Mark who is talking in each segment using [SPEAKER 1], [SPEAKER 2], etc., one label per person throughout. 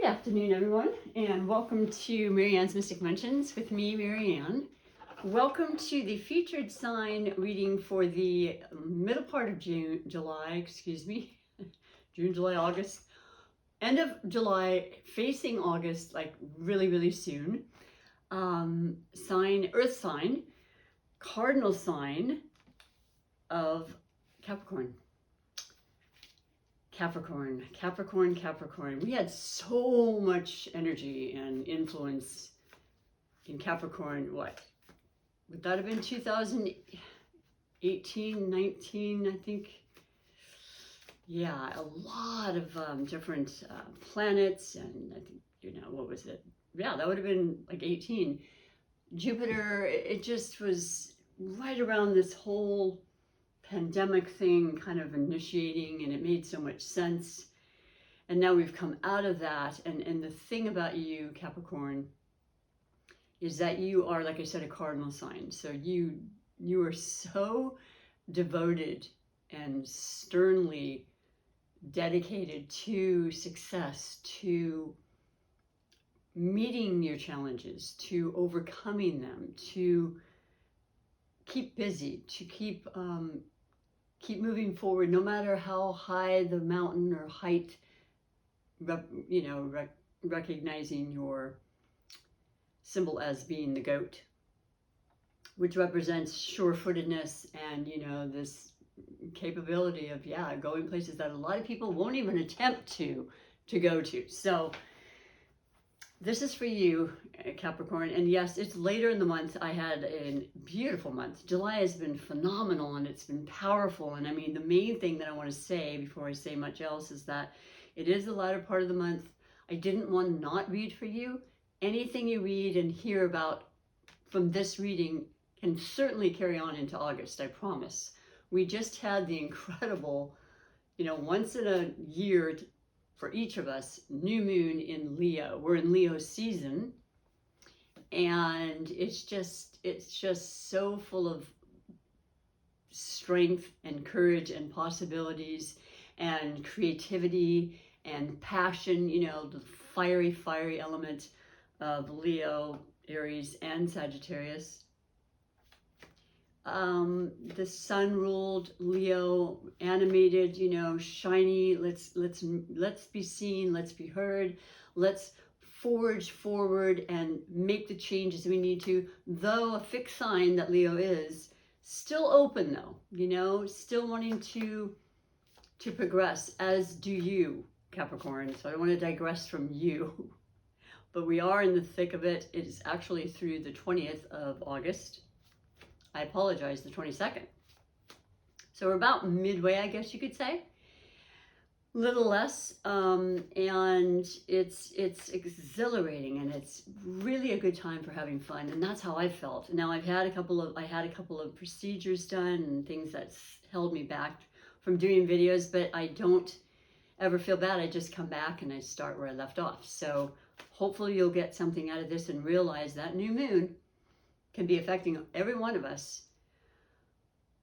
[SPEAKER 1] afternoon, everyone, and welcome to Marianne's Mystic Mentions with me, Marianne. Welcome to the featured sign reading for the middle part of June, July, August, end of July, facing August, like really soon. Earth sign, cardinal sign of Capricorn. Capricorn. We had so much energy and influence in Capricorn. What? Would that have been 2018, 19, I think? Yeah, a lot of different planets, and I think, what was it? Yeah, that would have been like 18. Jupiter, it just was right around this whole pandemic thing kind of initiating, and it made so much sense. And now we've come out of that, and the thing about you, Capricorn, is that you are, like I said, a cardinal sign. So you are so devoted and sternly dedicated to success, to meeting your challenges, to overcoming them, to keep busy, to keep moving forward, no matter how high the mountain or height, recognizing your symbol as being the goat, which represents sure-footedness and, this capability of, going places that a lot of people won't even attempt to go to. So this is for you, Capricorn. And yes, it's later in the month. I had a beautiful month. July has been phenomenal, and it's been powerful. And I mean, the main thing that I want to say before I say much else is that it is the latter part of the month. I didn't want to not read for you. Anything you read and hear about from this reading can certainly carry on into August, I promise. We just had the incredible, once in a year for each of us, new moon in Leo. We're in Leo season, and it's just so full of strength and courage and possibilities and creativity and passion, the fiery element of Leo, Aries, and Sagittarius. The sun ruled Leo, animated, shiny. Let's be seen, let's be heard, let's forge forward and make the changes we need to. Though a fixed sign that Leo is, still open though, still wanting to progress, as do you, Capricorn. So I don't want to digress from you, but we are in the thick of it. It is actually through the 20th of August. I apologize, the 22nd. So we're about midway, I guess you could say. Little less, and it's exhilarating, and it's really a good time for having fun, and that's how I felt. Now I had a couple of procedures done and things that's held me back from doing videos, but I don't ever feel bad. I just come back and I start where I left off. So hopefully you'll get something out of this and realize that new moon can be affecting every one of us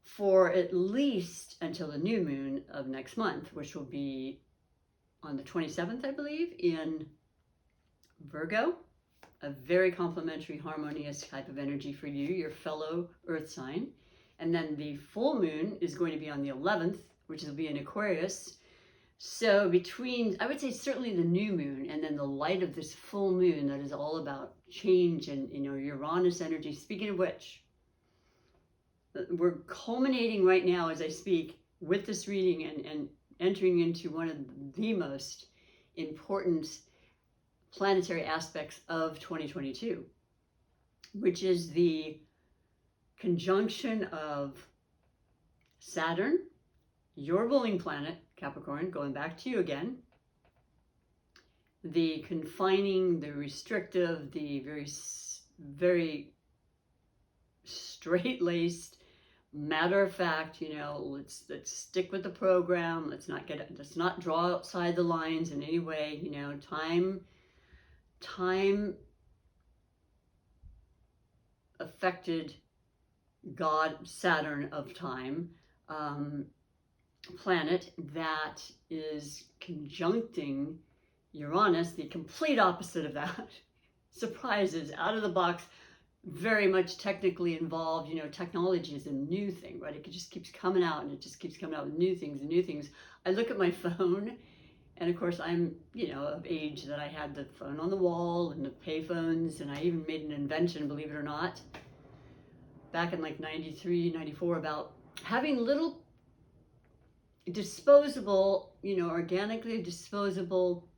[SPEAKER 1] for at least until the new moon of next month, which will be on the 27th, I believe, in Virgo. A very complementary, harmonious type of energy for you, your fellow earth sign. And then the full moon is going to be on the 11th, which will be in Aquarius. So between, I would say, certainly the new moon and then the light of this full moon that is all about change and, Uranus energy. Speaking of which, we're culminating right now as I speak with this reading and entering into one of the most important planetary aspects of 2022, which is the conjunction of Saturn, your ruling planet, Capricorn, going back to you again, the confining, the restrictive, the very straight-laced, matter-of-fact, let's stick with the program. Let's not draw outside the lines in any way. Time affected God, Saturn of time, planet that is conjuncting Uranus, the complete opposite of that. Surprises, out of the box, very much technically involved. You know, technology is a new thing, right? It just keeps coming out, and it just keeps coming out with new things and new things. I look at my phone, and of course I'm, you know, of age that I had the phone on the wall and the pay phones, and I even made an invention, believe it or not, back in like 93, 94, about having little disposable, you know, organically disposable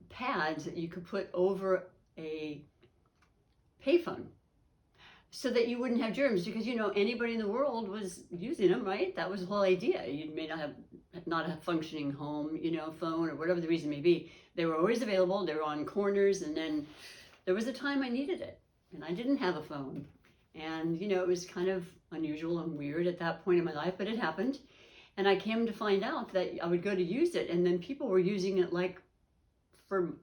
[SPEAKER 1] pads that you could put over a payphone so that you wouldn't have germs, because, you know, anybody in the world was using them, right? That was the whole idea. You may not have functioning home, you know, phone, or whatever the reason may be. They were always available. They were on corners, and then there was a time I needed it and I didn't have a phone, and, you know, it was kind of unusual and weird at that point in my life, but it happened. And I came to find out that I would go to use it, and then people were using it like for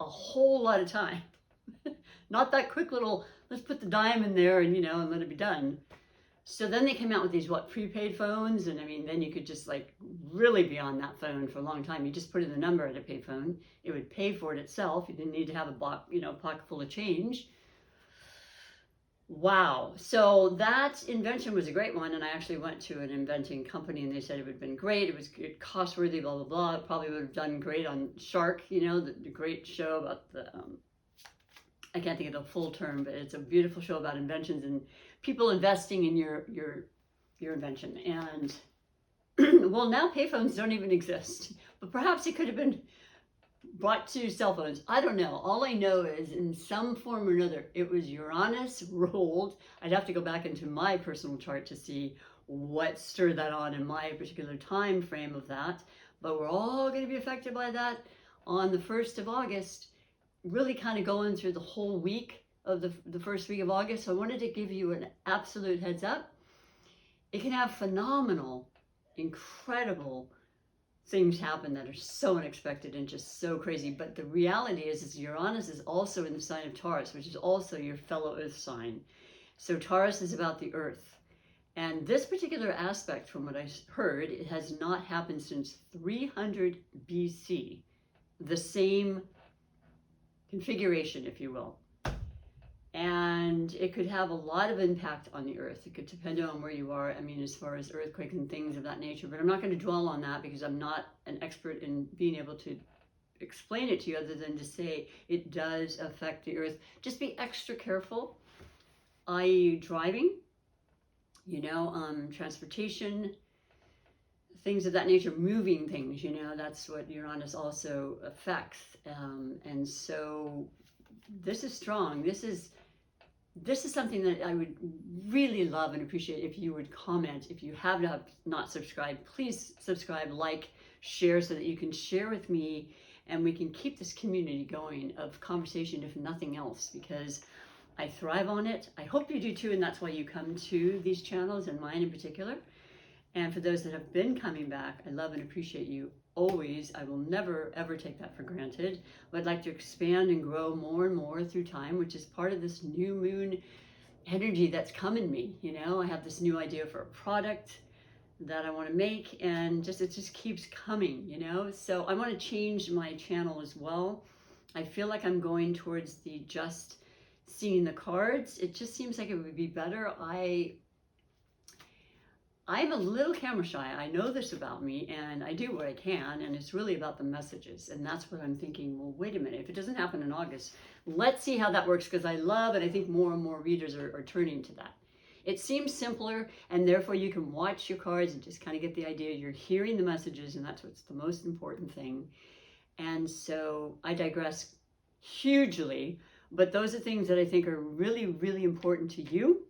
[SPEAKER 1] a whole lot of time. Not that quick little, let's put the dime in there and, you know, and let it be done. So then they came out with these, prepaid phones. And I mean, then you could just like really be on that phone for a long time. You just put in the number at a pay phone. It would pay for it itself. You didn't need to have a pocket full of change. Wow. So that invention was a great one. And I actually went to an inventing company, and they said it would have been great. It was cost worthy, blah, blah, blah. It probably would have done great on Shark, you know, the great show about the, I can't think of the full term, but it's a beautiful show about inventions and people investing in your invention. And well, now payphones don't even exist, but perhaps it could have been brought to cell phones. I don't know. All I know is in some form or another, it was Uranus ruled. I'd have to go back into my personal chart to see what stirred that on in my particular time frame of that. But we're all going to be affected by that on the 1st of August. Really kind of going through the whole week of the first week of August. So I wanted to give you an absolute heads up. It can have phenomenal, incredible things happen that are so unexpected and just so crazy. But the reality is Uranus is also in the sign of Taurus, which is also your fellow earth sign. So Taurus is about the earth. And this particular aspect, from what I heard, it has not happened since 300 BC. The same configuration, if you will. And it could have a lot of impact on the earth. It could depend on where you are. I mean, as far as earthquakes and things of that nature, but I'm not going to dwell on that because I'm not an expert in being able to explain it to you, other than to say it does affect the earth. Just be extra careful, i.e. driving, you know, transportation, things of that nature, moving things, you know, that's what Uranus also affects. And so this is strong. This is something that I would really love and appreciate if you would comment. If you have not subscribed, please subscribe, like, share, so that you can share with me and we can keep this community going of conversation, if nothing else, because I thrive on it. I hope you do too, and that's why you come to these channels, and mine in particular. And for those that have been coming back, I love and appreciate you always. I will never, ever take that for granted. But I'd like to expand and grow more and more through time, which is part of this new moon energy that's come in me. You know, I have this new idea for a product that I want to make, and it just keeps coming, you know. So I want to change my channel as well. I feel like I'm going towards the just seeing the cards. It just seems like it would be better. I'm a little camera shy. I know this about me, and I do what I can, and it's really about the messages. And that's what I'm thinking, well, wait a minute, if it doesn't happen in August, let's see how that works, because I love, and I think more and more readers are turning to that. It seems simpler, and therefore you can watch your cards and just kind of get the idea. You're hearing the messages, and that's what's the most important thing. And so I digress hugely, but those are things that I think are really, really important to you.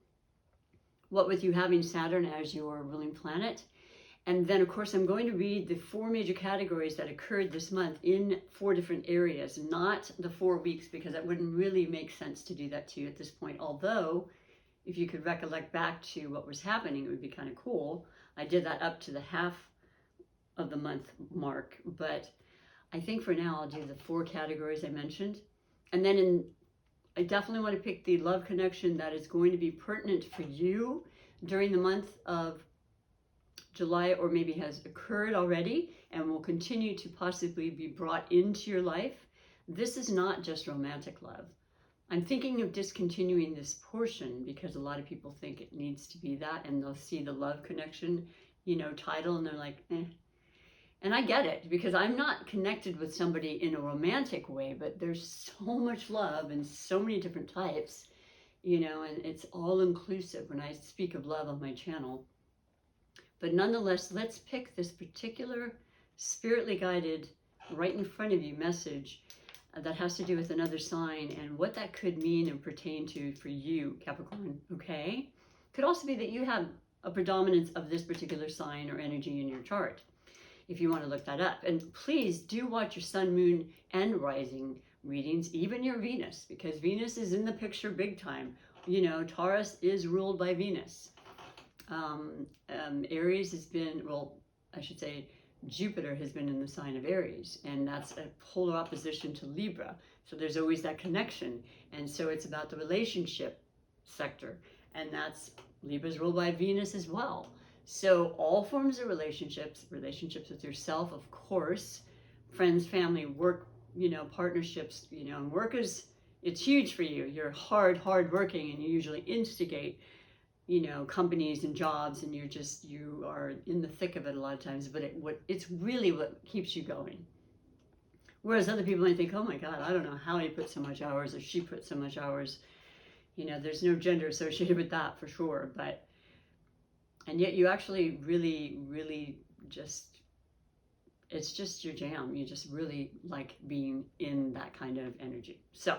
[SPEAKER 1] What with you having Saturn as your ruling planet. And then, of course, I'm going to read the 4 major categories that occurred this month in 4 different areas, not the 4 weeks, because that wouldn't really make sense to do that to you at this point. Although, if you could recollect back to what was happening, it would be kind of cool. I did that up to the half of the month mark, but I think for now I'll do the 4 categories I mentioned. And then I definitely want to pick the love connection that is going to be pertinent for you during the month of July, or maybe has occurred already and will continue to possibly be brought into your life, this is not just romantic love. I'm thinking of discontinuing this portion because a lot of people think it needs to be that, and they'll see the love connection, title, and they're like, eh. And I get it, because I'm not connected with somebody in a romantic way, but there's so much love and so many different types, and it's all inclusive when I speak of love on my channel. But nonetheless, let's pick this particular spiritly guided, right in front of you message that has to do with another sign and what that could mean and pertain to for you, Capricorn, okay? Could also be that you have a predominance of this particular sign or energy in your chart, if you want to look that up. And please do watch your sun, moon, and rising readings, even your Venus, because Venus is in the picture big time. Taurus is ruled by Venus. Aries has been, well, I should say, Jupiter has been in the sign of Aries, and that's a polar opposition to Libra. So there's always that connection. And so it's about the relationship sector, and that's Libra's ruled by Venus as well. So all forms of relationships with yourself, of course, friends, family, work, partnerships, and work it's huge for you. You're hard working, and you usually instigate companies and jobs, and you are in the thick of it a lot of times, but it's really what keeps you going. Whereas other people might think, oh my God, I don't know how he put so much hours, or she put so much hours. There's no gender associated with that for sure, and yet you actually really, really it's just your jam. You just really like being in that kind of energy. So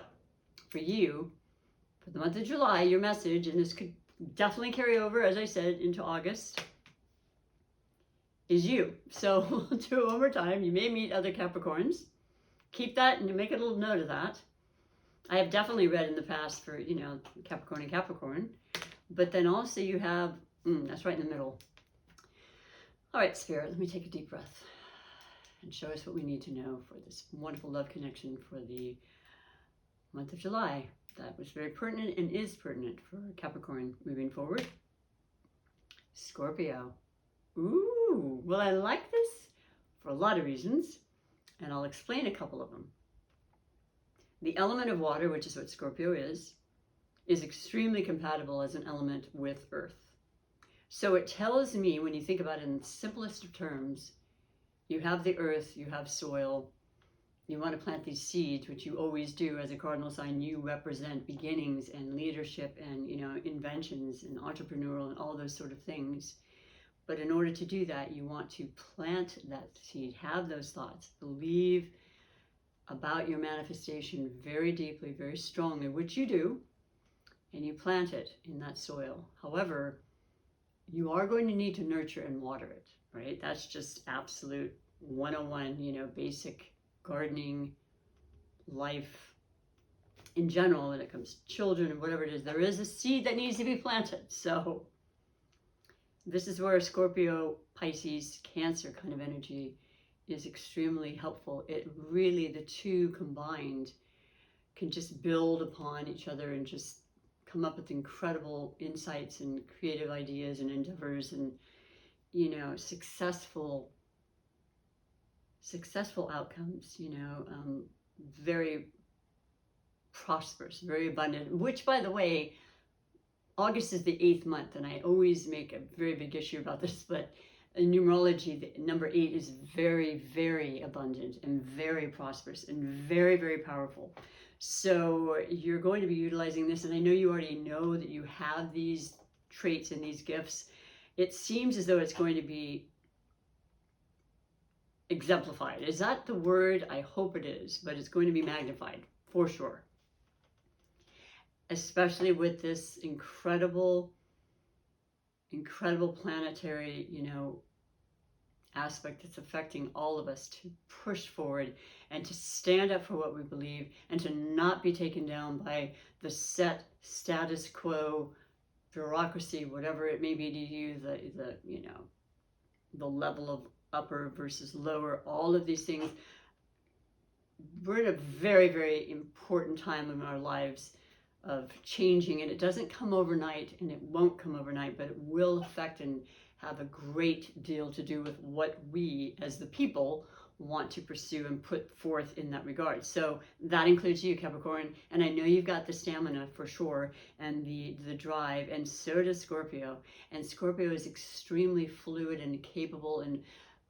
[SPEAKER 1] for you, for the month of July, your message, and this could definitely carry over, as I said, into August, is you. So we'll do it one more time. You may meet other Capricorns. Keep that and make a little note of that. I have definitely read in the past for, Capricorn and Capricorn. But then also you have, that's right in the middle. All right, Spirit, let me take a deep breath and show us what we need to know for this wonderful love connection for the month of July. That was very pertinent and is pertinent for Capricorn moving forward. Scorpio. Ooh, well, I like this for a lot of reasons, and I'll explain a couple of them. The element of water, which is what Scorpio is extremely compatible as an element with Earth. So it tells me, when you think about it in the simplest of terms, you have the earth, you have soil, you want to plant these seeds, which you always do as a cardinal sign. You represent beginnings and leadership and, inventions and entrepreneurial and all those sort of things. But in order to do that, you want to plant that seed, have those thoughts, believe about your manifestation very deeply, very strongly, which you do, and you plant it in that soil. However, you are going to need to nurture and water it, right? That's just absolute 101, basic gardening, life in general, when it comes to children and whatever it is. There is a seed that needs to be planted. So this is where Scorpio, Pisces, Cancer kind of energy is extremely helpful. It really, the two combined, can just build upon each other and just come up with incredible insights and creative ideas and endeavors and, successful outcomes, very prosperous, very abundant, which, by the way, August is the 8th month, and I always make a very big issue about this, but in numerology, the number 8 is very, very abundant and very prosperous and very, very powerful. So you're going to be utilizing this, and I know you already know that you have these traits and these gifts. It seems as though it's going to be exemplified. Is that the word? I hope it is, but it's going to be magnified for sure. Especially with this incredible planetary, aspect that's affecting all of us to push forward and to stand up for what we believe and to not be taken down by the set status quo, bureaucracy, whatever it may be to you, the level of upper versus lower, all of these things. We're in a very, very important time in our lives of changing, and it doesn't come overnight, and it won't come overnight, but it will affect and have a great deal to do with what we as the people want to pursue and put forth in that regard. So that includes you, Capricorn, and I know you've got the stamina for sure, and the drive, and so does Scorpio. And Scorpio is extremely fluid and capable and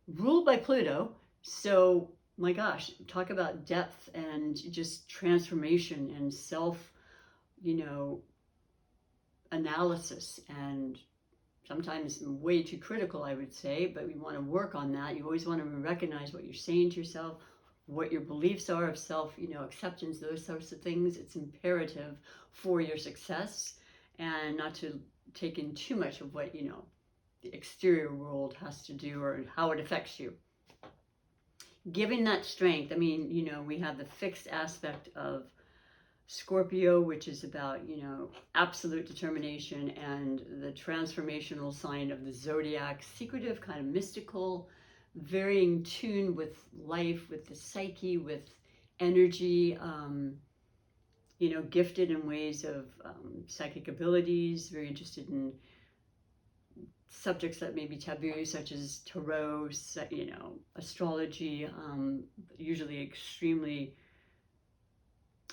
[SPEAKER 1] ruled by Pluto. So my gosh, talk about depth and just transformation and self, analysis, and sometimes way too critical, I would say, but we want to work on that. You always want to recognize what you're saying to yourself, what your beliefs are of self, acceptance, those sorts of things. It's imperative for your success, and not to take in too much of what, the exterior world has to do or how it affects you. Giving that strength, we have the fixed aspect of Scorpio, which is about, absolute determination, and the transformational sign of the zodiac, secretive, kind of mystical, very in tune with life, with the psyche, with energy, gifted in ways of psychic abilities, very interested in subjects that may be taboo, such as tarot, astrology, usually extremely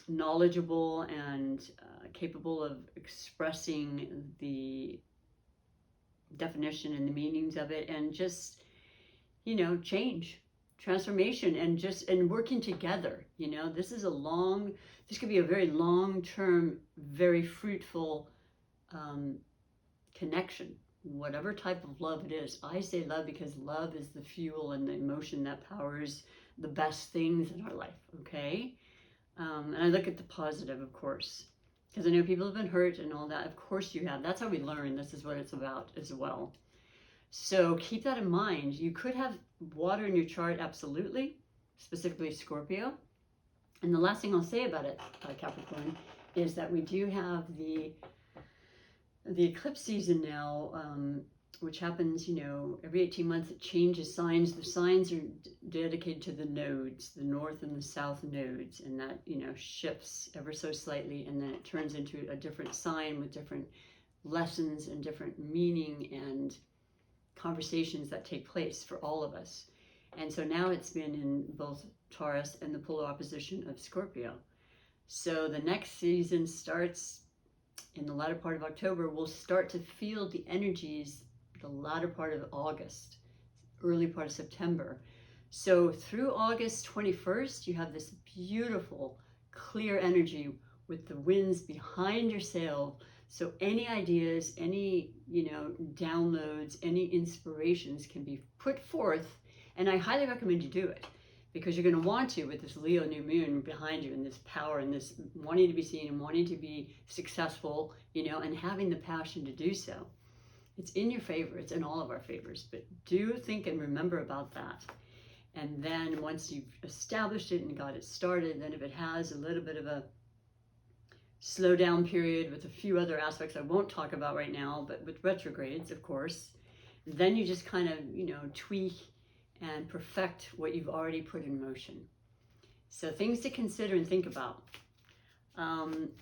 [SPEAKER 1] knowledgeable and capable of expressing the definition and the meanings of it, and just change, transformation, and working together. This could be a very long-term, very fruitful connection, whatever type of love it is. I say love because love is the fuel and the emotion that powers the best things in our life, okay? And I look at the positive, of course, because I know people have been hurt and all that. Of course you have. That's how we learn. This is what it's about as well. So keep that in mind. You could have water in your chart, absolutely, specifically Scorpio. And the last thing I'll say about it, Capricorn, is that we do have the eclipse season now, which happens, every 18 months. It changes signs. The signs are dedicated to the nodes, the north and the south nodes, and that, shifts ever so slightly, and then it turns into a different sign with different lessons and different meaning and conversations that take place for all of us. And so now it's been in both Taurus and the polar opposition of Scorpio. So the next season starts in the latter part of October. We'll start to feel the energies the latter part of August, early part of September. So through August 21st, you have this beautiful, clear energy with the winds behind your sail. So any ideas, any, downloads, any inspirations can be put forth. And I highly recommend you do it, because you're going to want to, with this Leo new moon behind you, and this power and this wanting to be seen and wanting to be successful, and having the passion to do so. It's in your favor. It's in all of our favors. But do think and remember about that. And then once you've established it and got it started, then if it has a little bit of a slow down period with a few other aspects I won't talk about right now, but with retrogrades, of course, then you just kind of, tweak and perfect what you've already put in motion. So things to consider and think about.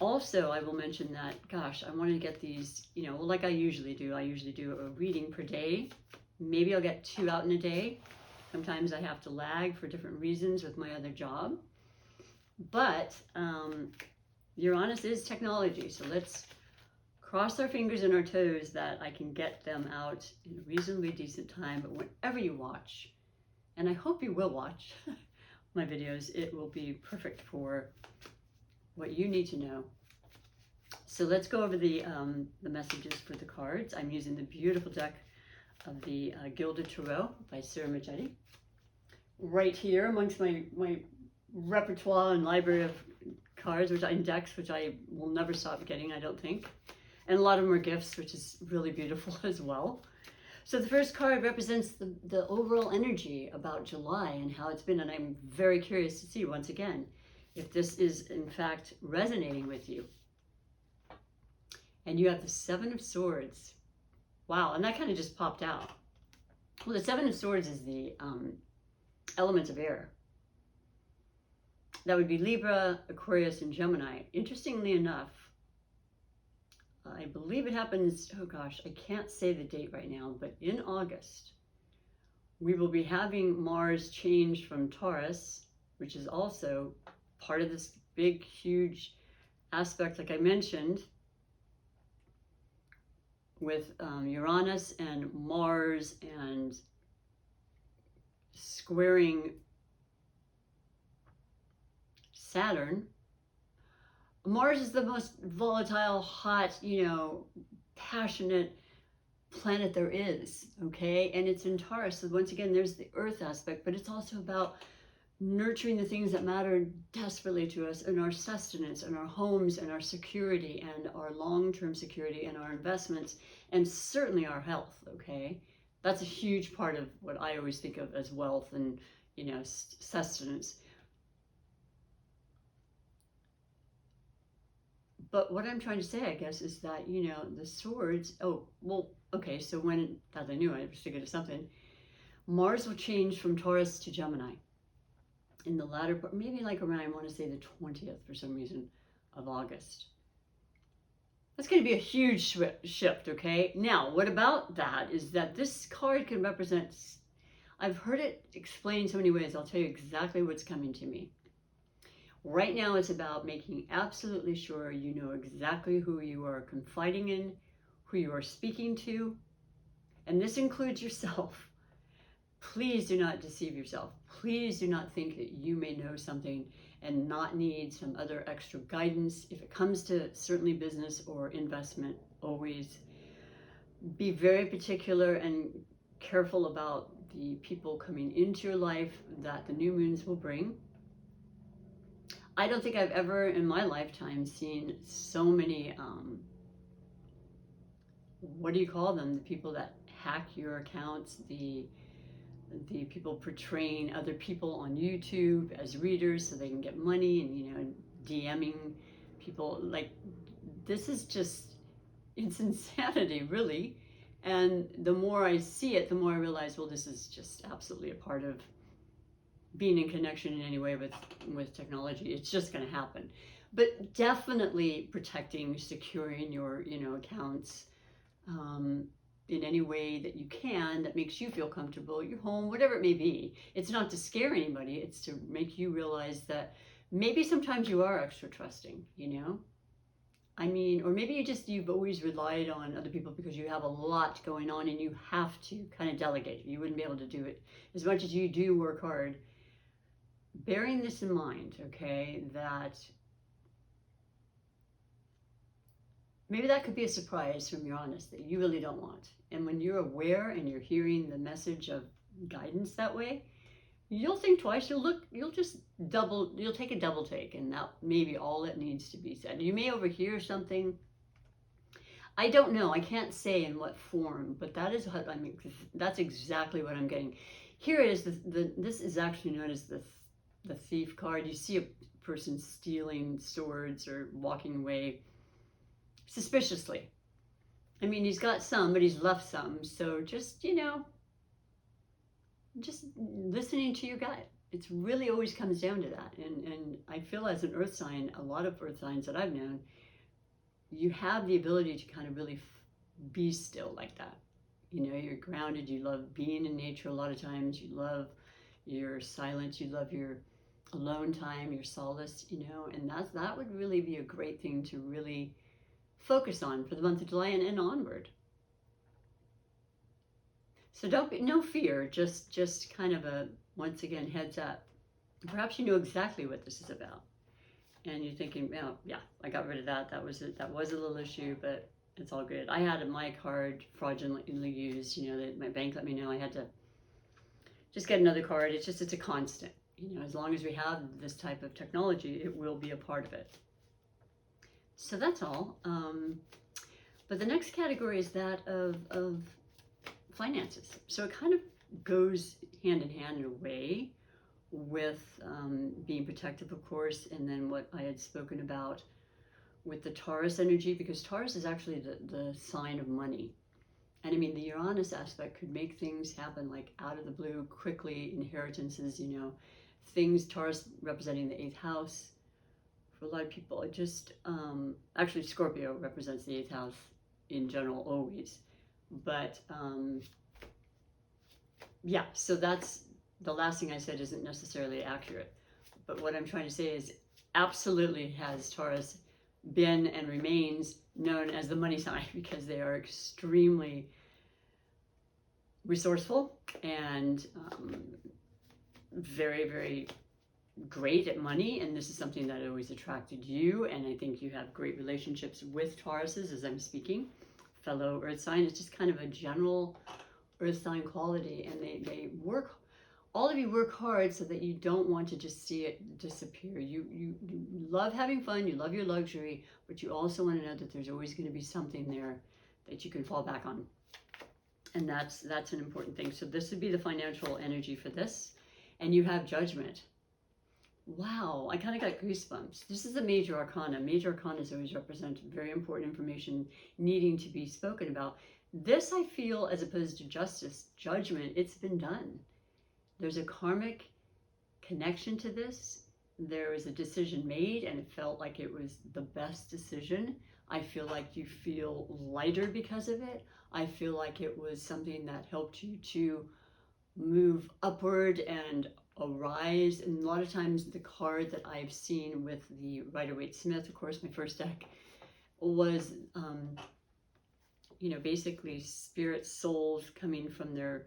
[SPEAKER 1] Also, I will mention that, gosh, I wanted to get these, like I usually do a reading per day. Maybe I'll get 2 out in a day. Sometimes I have to lag for different reasons with my other job. But Uranus is technology, so let's cross our fingers and our toes that I can get them out in a reasonably decent time. But whenever you watch, and I hope you will watch my videos, it will be perfect for what you need to know. So let's go over the messages for the cards. I'm using the beautiful deck of the Gilded Tarot by Sarah Majetti. Right here amongst my repertoire and library of cards, decks, which I will never stop getting, I don't think. And a lot of them are gifts, which is really beautiful as well. So the first card represents the overall energy about July and how it's been. And I'm very curious to see, once again, if this is in fact resonating with you. And you have the 7 of Swords. Wow, and that kind of just popped out. Well, the 7 of Swords is the element of air. That would be Libra, Aquarius, and Gemini. Interestingly enough, I believe it happens, oh gosh, I can't say the date right now, but in August, we will be having Mars change from Taurus, which is also part of this big, huge aspect, like I mentioned, with Uranus and Mars and squaring Saturn. Mars is the most volatile, hot, passionate planet there is, okay? And it's in Taurus. So once again, there's the earth aspect, but it's also about nurturing the things that matter desperately to us, and our sustenance and our homes and our security and our long-term security and our investments, and certainly our health, okay? That's a huge part of what I always think of as wealth and, sustenance. But what I'm trying to say, I guess, is that, the swords, oh, well, okay, so when, as I knew, I was thinking of something, Mars will change from Taurus to Gemini in the latter part, maybe like around, I want to say the 20th for some reason of August. That's going to be a huge shift, okay? Now, what about that is that this card can represent, I've heard it explained so many ways, I'll tell you exactly what's coming to me. Right now, it's about making absolutely sure you know exactly who you are confiding in, who you are speaking to, and this includes yourself. Please do not deceive yourself. Please do not think that you may know something and not need some other extra guidance. If it comes to certainly business or investment, always be very particular and careful about the people coming into your life that the new moons will bring. I don't think I've ever in my lifetime seen so many, what do you call them? The people that hack your accounts, the people portraying other people on YouTube as readers so they can get money, and, DMing people. Like, this is just, it's insanity, really. And the more I see it, the more I realize, well, this is just absolutely a part of being in connection in any way with technology. It's just going to happen. But definitely protecting, securing your, accounts in any way that you can that makes you feel comfortable, your home, whatever it may be. It's not to scare anybody. It's to make you realize that maybe sometimes you are extra trusting, I mean, or maybe you've always relied on other people because you have a lot going on and you have to kind of delegate. You wouldn't be able to do it as much as you do work hard. Bearing this in mind, okay, that maybe that could be a surprise from Uranus that you really don't want. And when you're aware and you're hearing the message of guidance that way, you'll think twice. You'll take a double take, and that may be all that needs to be said. You may overhear something. I don't know. I can't say in what form, but that is what that's exactly what I'm getting. Here it is. This is actually known as the thief card. You see a person stealing swords or walking away suspiciously. I mean, he's got some, but he's left some. So just, just listening to your gut. It's really always comes down to that. And I feel as an earth sign, a lot of earth signs that I've known, you have the ability to kind of really be still like that. You're grounded. You love being in nature a lot of times. You love your silence. You love your alone time, your solace, and that would really be a great thing to really focus on for the month of July and onward. So no fear, just kind of a, once again, heads up. Perhaps you know exactly what this is about. And you're thinking, well, yeah, I got rid of that. That was a little issue, but it's all good. I had my card fraudulently used, my bank let me know I had to just get another card. It's a constant. As long as we have this type of technology, it will be a part of it. So that's all. But the next category is that of finances. So it kind of goes hand in hand in a way with being protective, of course, and then what I had spoken about with the Taurus energy, because Taurus is actually the sign of money. And I mean, the Uranus aspect could make things happen like out of the blue, quickly, inheritances, things, Taurus representing the 8th house for a lot of people. It just, actually Scorpio represents the 8th house in general always. But yeah, so that's, the last thing I said isn't necessarily accurate. But what I'm trying to say is absolutely has Taurus been and remains known as the money sign, because they are extremely resourceful and very, very great at money. And this is something that always attracted you. And I think you have great relationships with Tauruses as I'm speaking. Fellow earth sign, it's just kind of a general earth sign quality. And they work, all of you work hard so that you don't want to just see it disappear. You love having fun, you love your luxury, but you also want to know that there's always going to be something there that you can fall back on. And that's an important thing. So this would be the financial energy for this. And you have Judgment. Wow, I kind of got goosebumps. This is a major arcana. Major arcanas always represent very important information needing to be spoken about. This, I feel, as opposed to Justice, Judgment, it's been done. There's a karmic connection to this. There was a decision made and it felt like it was the best decision. I feel like you feel lighter because of it. I feel like it was something that helped you to move upward and arise. And a lot of times the card that I've seen with the Rider-Waite-Smith, of course, my first deck, was, you know, basically spirit souls coming from their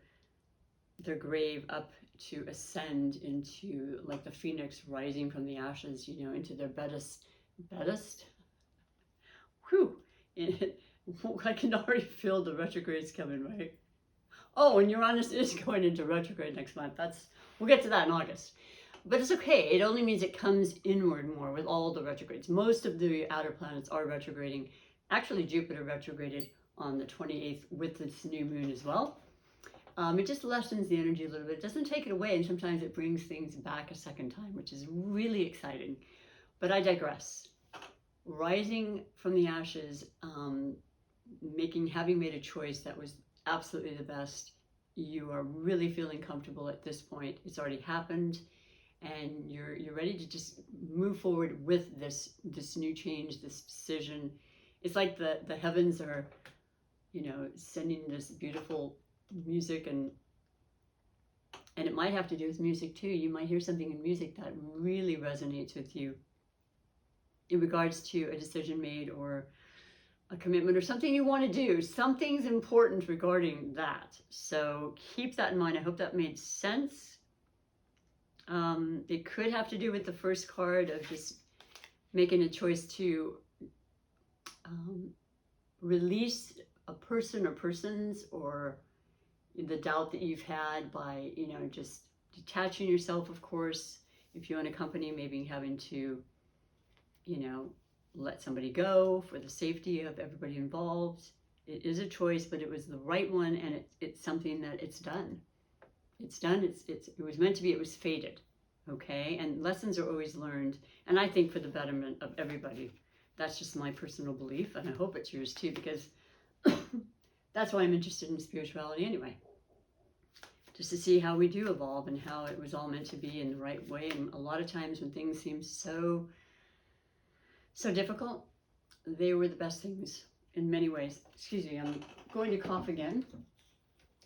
[SPEAKER 1] grave up to ascend into, like the phoenix rising from the ashes, you know, into their best. Whew. I can already feel the retrogrades coming, right? Oh, and Uranus is going into retrograde next month. We'll get to that in August. But it's okay. It only means it comes inward more with all the retrogrades. Most of the outer planets are retrograding. Actually, Jupiter retrograded on the 28th with this new moon as well. It just lessens the energy a little bit. It doesn't take it away, and sometimes it brings things back a second time, which is really exciting. But I digress. Rising from the ashes, having made a choice that was absolutely the best. You are really feeling comfortable at this point. It's already happened, and you're ready to just move forward with this new change, this decision. It's like the heavens are, you know, sending this beautiful music, and it might have to do with music too. You might hear something in music that really resonates with you in regards to a decision made or a commitment or something you want to do. Something's important regarding that. So keep that in mind. I hope that made sense. It could have to do with the first card of just making a choice to release a person or persons, or the doubt that you've had by, you know, just detaching yourself, of course. If you own a company, maybe having to, you know, let somebody go for the safety of everybody involved. It is a choice, but it was the right one, and it's something that it's done. It's done. It was meant to be. It was fated. Okay, and lessons are always learned, and I think for the betterment of everybody. That's just my personal belief, and I hope it's yours too, because that's why I'm interested in spirituality anyway. Just to see how we do evolve and how it was all meant to be in the right way. And a lot of times when things seem so difficult, they were the best things in many ways. Excuse me, I'm going to cough again,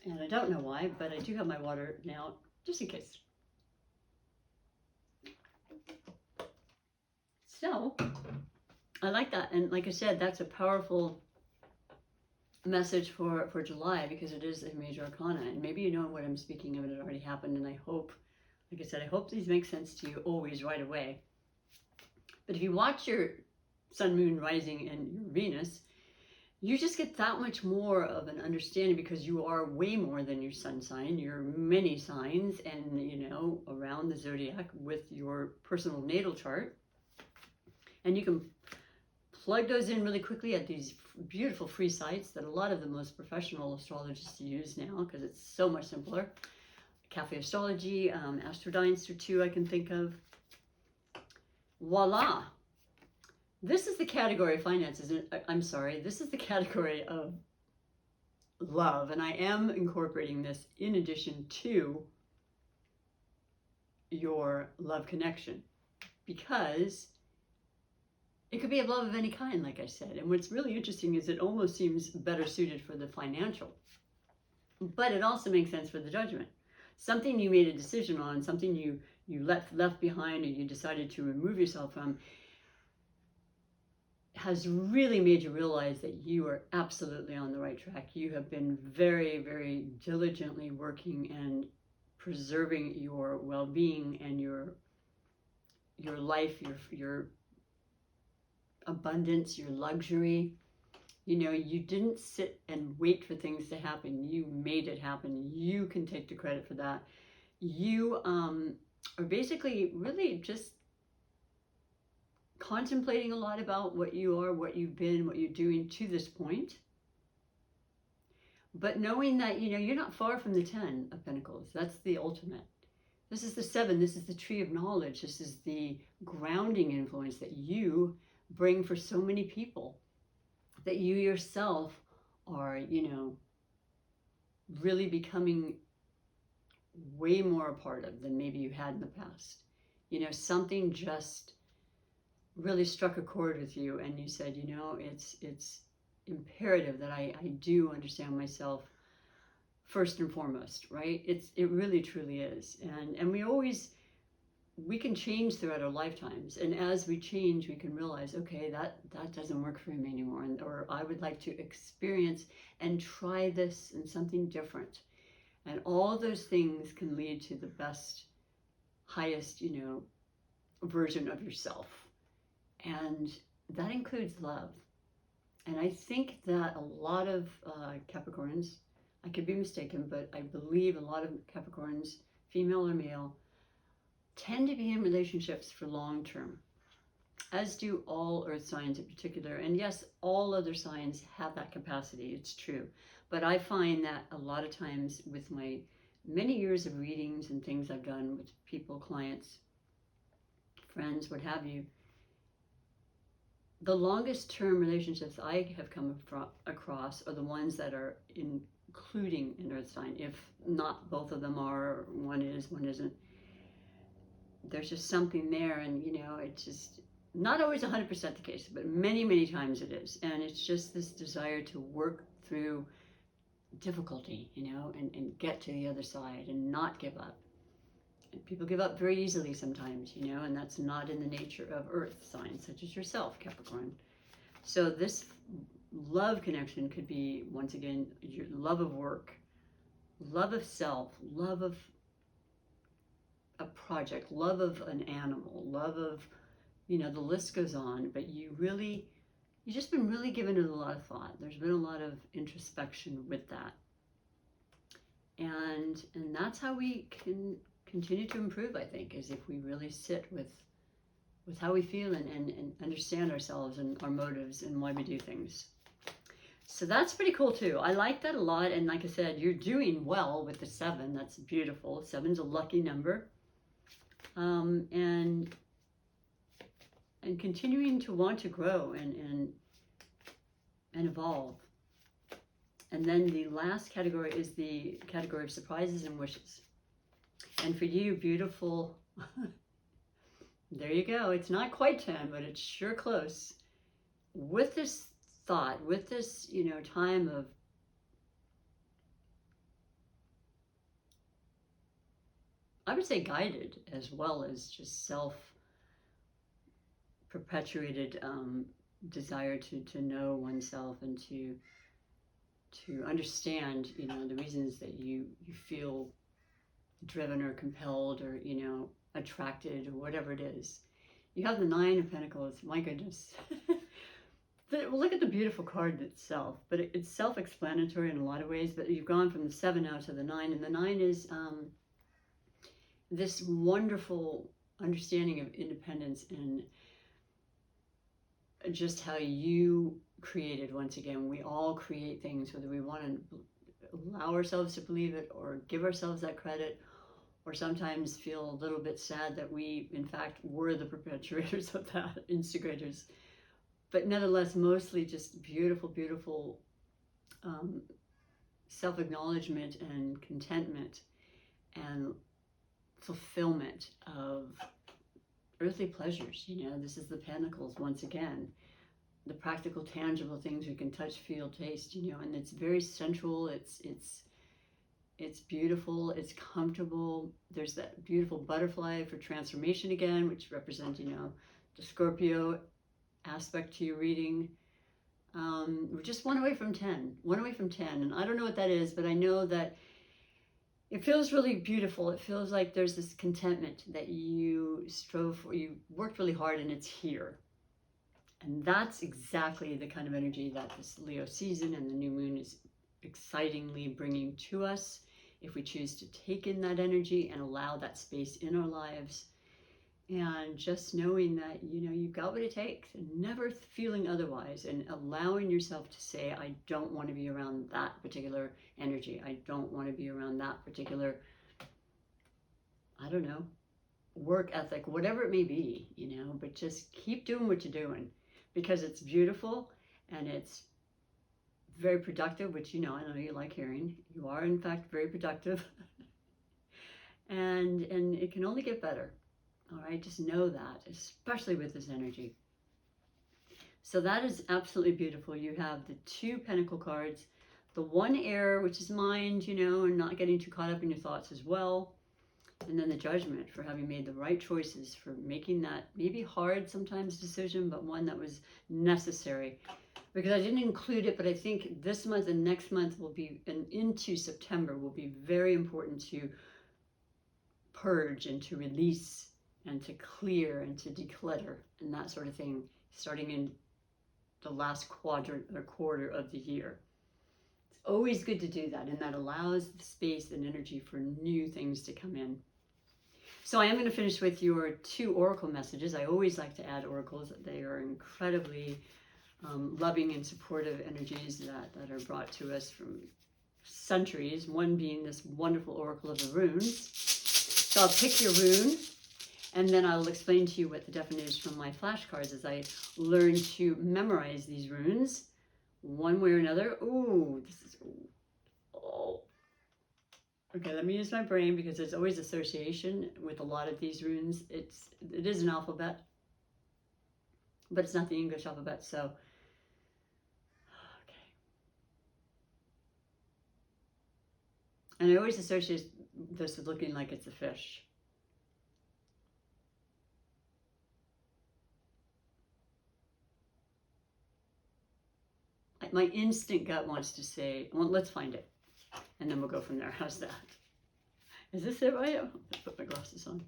[SPEAKER 1] and I don't know why, but I do have my water now, just in case. So, I like that, and like I said, that's a powerful message for July, because it is a major arcana, and maybe you know what I'm speaking of, and it already happened, and I hope, like I said, I hope these make sense to you always right away. But if you watch your sun, moon, rising, and your Venus, you just get that much more of an understanding, because you are way more than your sun sign. You're many signs, and, you know, around the zodiac with your personal natal chart. And you can plug those in really quickly at these beautiful free sites that a lot of the most professional astrologists use now, because it's so much simpler. Cafe Astrology, Astrodynster too, I can think of. Voila! This is the category of finances. I'm sorry, this is the category of love, and I am incorporating this in addition to your love connection, because It could be a love of any kind, like I said. And what's really interesting is it almost seems better suited for the financial, but it also makes sense for the judgment. Something you made a decision on, something you left behind, or you decided to remove yourself from, has really made you realize that you are absolutely on the right track. You have been very, very diligently working and preserving your well-being and your life, your abundance, your luxury. You know, you didn't sit and wait for things to happen. You made it happen. You can take the credit for that. You are basically really just contemplating a lot about what you are, what you've been, what you're doing to this point. But knowing that, you know, you're not far from the 10 of Pentacles. That's the ultimate. This is the 7. This is the tree of knowledge. This is the grounding influence that you bring for so many people, that you yourself are, you know, really becoming way more a part of than maybe you had in the past. You know, something just really struck a chord with you, and you said, you know, it's imperative that I do understand myself first and foremost, right? It really truly is. And we can change throughout our lifetimes, and as we change, we can realize, okay, that doesn't work for me anymore, or I would like to experience and try this and something different. And all those things can lead to the best, highest, you know, version of yourself. And that includes love. And I think that a lot of Capricorns, I could be mistaken, but I believe a lot of Capricorns, female or male, tend to be in relationships for long term, as do all earth signs in particular. And yes, all other signs have that capacity, it's true. But I find that a lot of times with my many years of readings and things I've done with people, clients, friends, what have you, the longest term relationships I have come across are the ones that are including an earth sign. If not both of them are, one is, one isn't. There's just something there, and you know, it's just not always 100% the case, but many, many times it is. And it's just this desire to work through difficulty, you know, and get to the other side and not give up. And people give up very easily sometimes, you know, and that's not in the nature of earth signs such as yourself, Capricorn. So this love connection could be, once again, your love of work, love of self, love of a project, love of an animal, love of, you know, the list goes on. But you've just been really giving it a lot of thought. There's been a lot of introspection with that. And that's how we can continue to improve, I think, is if we really sit with how we feel and understand ourselves and our motives and why we do things. So that's pretty cool too. I like that a lot. And like I said, you're doing well with the 7. That's beautiful. 7's a lucky number. And continuing to want to grow and evolve. And then the last category is the category of surprises and wishes. And for you, beautiful, there you go. It's not quite 10, but it's sure close. With this thought, with this, you know, time of I would say guided, as well as just self-perpetuated desire to know oneself and to understand, you know, the reasons that you feel driven or compelled or, you know, attracted or whatever it is. You have the 9 of Pentacles. My goodness. Look at the beautiful card itself, but it's self-explanatory in a lot of ways. But you've gone from the 7 now to the 9, and the 9 is this wonderful understanding of independence and just how you created. Once again, we all create things, whether we want to allow ourselves to believe it or give ourselves that credit, or sometimes feel a little bit sad that we, in fact, were the perpetuators of that, instigators. But nevertheless, mostly just beautiful, beautiful self-acknowledgement and contentment and fulfillment of earthly pleasures. You know, this is the Pentacles once again. The practical, tangible things we can touch, feel, taste, you know, and it's very sensual. It's beautiful. It's comfortable. There's that beautiful butterfly for transformation again, which represents, you know, the Scorpio aspect to your reading. We're just one away from 10. One away from 10. And I don't know what that is, but I know that it feels really beautiful. It feels like there's this contentment that you strove for. You worked really hard and it's here. And that's exactly the kind of energy that this Leo season and the new moon is excitingly bringing to us. If we choose to take in that energy and allow that space in our lives, and just knowing that, you know, you've got what it takes and never feeling otherwise, and allowing yourself to say, I don't want to be around that particular energy. I don't want to be around that particular, I don't know, work ethic, whatever it may be, you know, but just keep doing what you're doing because it's beautiful and it's very productive, which, you know, I know you like hearing. You are, in fact, very productive. and it can only get better. All right, just know that, especially with this energy. So that is absolutely beautiful. You have the 2 Pentacle cards, the 1 air, which is mind, you know, and not getting too caught up in your thoughts as well. And then the Judgment for having made the right choices, for making that maybe hard sometimes decision, but one that was necessary. Because I didn't include it, but I think this month and next month will be, and into September, will be very important to purge and to release and to clear and to declutter and that sort of thing, starting in the last quadrant or quarter of the year. It's always good to do that, and that allows the space and energy for new things to come in. So I am going to finish with your 2 oracle messages. I always like to add oracles. They are incredibly loving and supportive energies that are brought to us from centuries, one being this wonderful oracle of the runes. So I'll pick your rune, and then I'll explain to you what the definition is from my flashcards as I learn to memorize these runes one way or another. Ooh, this is, oh. Okay, let me use my brain because there's always association with a lot of these runes. It is an alphabet, but it's not the English alphabet, so. Okay. And I always associate this with looking like it's a fish. My instinct gut wants to say, well, let's find it. And then we'll go from there. How's that? Is this it right? I'll put my glasses on.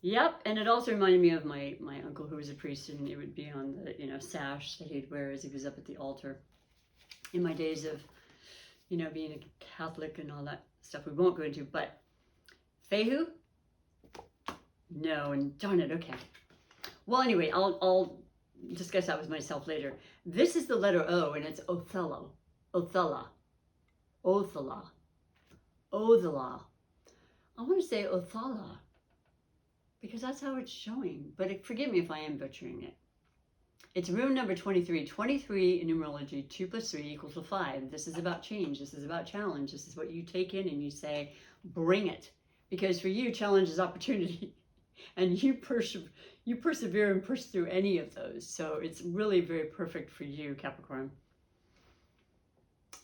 [SPEAKER 1] Yep. And it also reminded me of my uncle who was a priest, and it would be on the, you know, sash that he'd wear as he was up at the altar. In my days of, you know, being a Catholic and all that stuff we won't go into, but Fehu? No, and darn it, okay. Well, anyway, I'll discuss that with myself later. This is the letter O, and it's Othello. Othello. Othello. Othello. I want to say Othello because that's how it's showing. But forgive me if I am butchering it. It's rune number 23. 23 in numerology, 2 + 3 = 5. This is about change. This is about challenge. This is what you take in and you say, bring it. Because for you, challenge is opportunity. And you persevere and push through any of those. So it's really very perfect for you, Capricorn.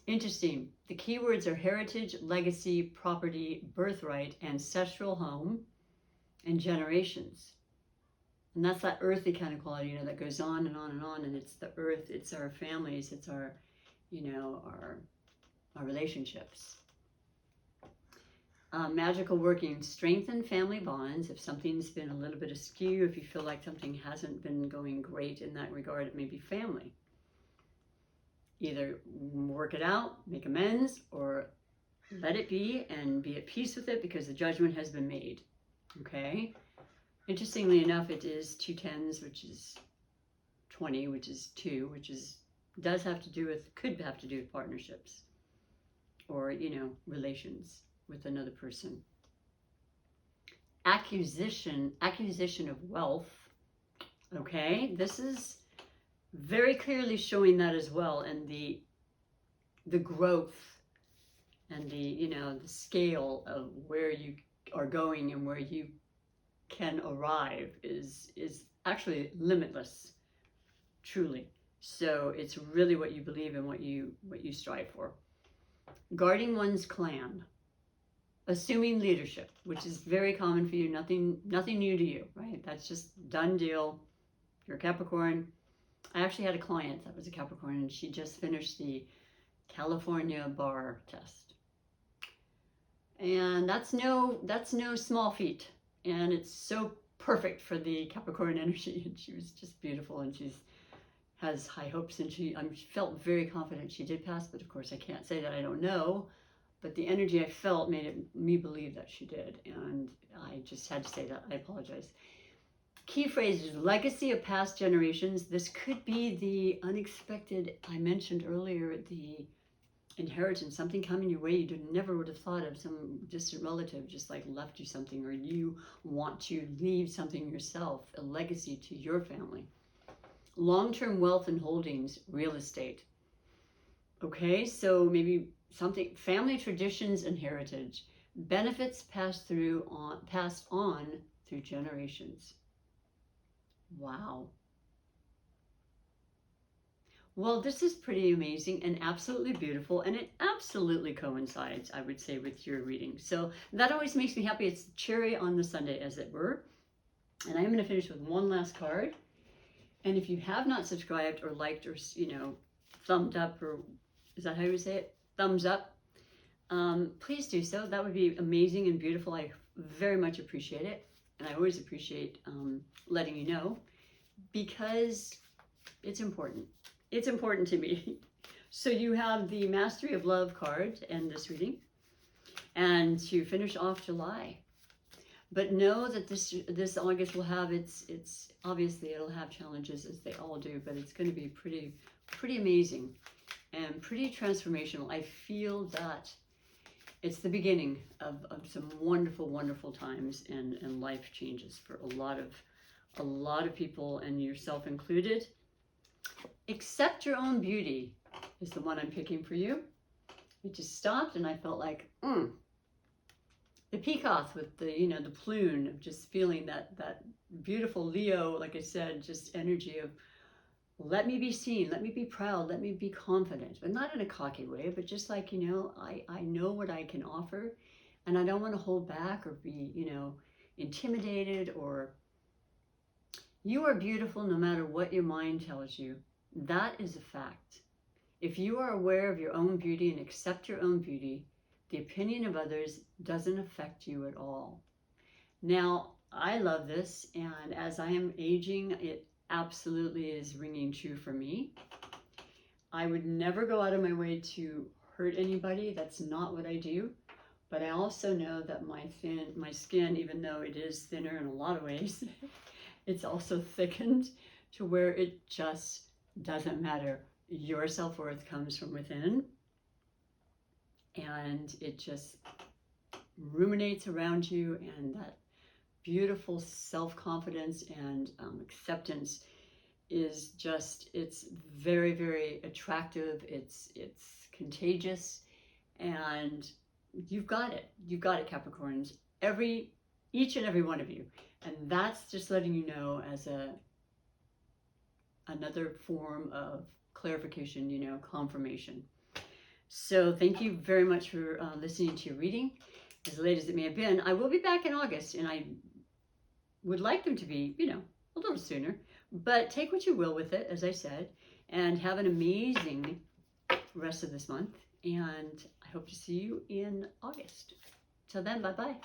[SPEAKER 1] Interesting. The keywords are heritage, legacy, property, birthright, ancestral home, and generations. And that's that earthy kind of quality, you know, that goes on and on and on. And it's the earth, it's our families, it's our, you know, our relationships. Magical working, strengthen family bonds. If something's been a little bit askew, if you feel like something hasn't been going great in that regard, it may be family. Either work it out, make amends, or let it be and be at peace with it because the judgment has been made. Okay? Interestingly enough, it is 2 10s, which is 20, which is 2, which is could have to do with partnerships or, you know, relations with another person. Acquisition of wealth. Okay, this is very clearly showing that as well, and the growth and the, you know, the scale of where you are going and where you can arrive is actually limitless, truly. So it's really what you believe and what you strive for. Guarding one's clan, assuming leadership, which is very common for you, nothing new to you, right? That's just done deal. You're a Capricorn. I actually had a client that was a Capricorn, and she just finished the California bar test. And that's no small feat. And it's so perfect for the Capricorn energy. And she was just beautiful, and has high hopes, and I felt very confident she did pass, but of course I can't say that I don't know. But the energy I felt made me believe that she did, and I just had to say that. I apologize. Key phrases: legacy of past generations. This could be the unexpected, I mentioned earlier, the inheritance, something coming your way you never would have thought of. Some distant relative just like left you something, or you want to leave something yourself, a legacy to your family. Long-term wealth and holdings, real estate. Okay, so maybe something, family traditions and heritage, benefits passed on through generations. Wow. Well, this is pretty amazing and absolutely beautiful, and it absolutely coincides, I would say, with your reading. So that always makes me happy. It's cherry on the sundae, as it were. And I'm going to finish with one last card. And if you have not subscribed or liked or, thumbed up, or is that how you would say it? Thumbs up. Please do so. That would be amazing and beautiful. I very much appreciate it. And I always appreciate letting you know, because it's important. It's important to me. So you have the Mastery of Love card and this reading. And to finish off July. But know that this August will have it's obviously it'll have challenges, as they all do, but it's going to be pretty amazing and pretty transformational. I feel that it's the beginning of some wonderful times and life changes for a lot of people, and yourself included. Accept your own beauty is the one I'm picking for you. It just stopped, and I felt like, the peacock with the, the plume, of just feeling that beautiful Leo, like I said, just energy of, let me be seen, let me be proud, let me be confident, but not in a cocky way, but just like, I know what I can offer, and I don't want to hold back or be, intimidated. Or you are beautiful no matter what your mind tells you. That is a fact. If you are aware of your own beauty and accept your own beauty, the opinion of others doesn't affect you at all. Now, I love this, and as I am aging, it absolutely is ringing true for me. I would never go out of my way to hurt anybody. That's not what I do. But I also know that my skin, even though it is thinner in a lot of ways, it's also thickened to where it just doesn't matter. Your self-worth comes from within. And it just ruminates around you, and that beautiful self-confidence and acceptance is just, it's very attractive. It's contagious, and you've got it, Capricorns, each and every one of you. And that's just letting you know as another form of clarification, confirmation. So thank you very much for listening to your reading. As late as it may have been, I will be back in August, and I would like them to be, a little sooner. But take what you will with it, as I said, and have an amazing rest of this month. And I hope to see you in August. Till then, bye-bye.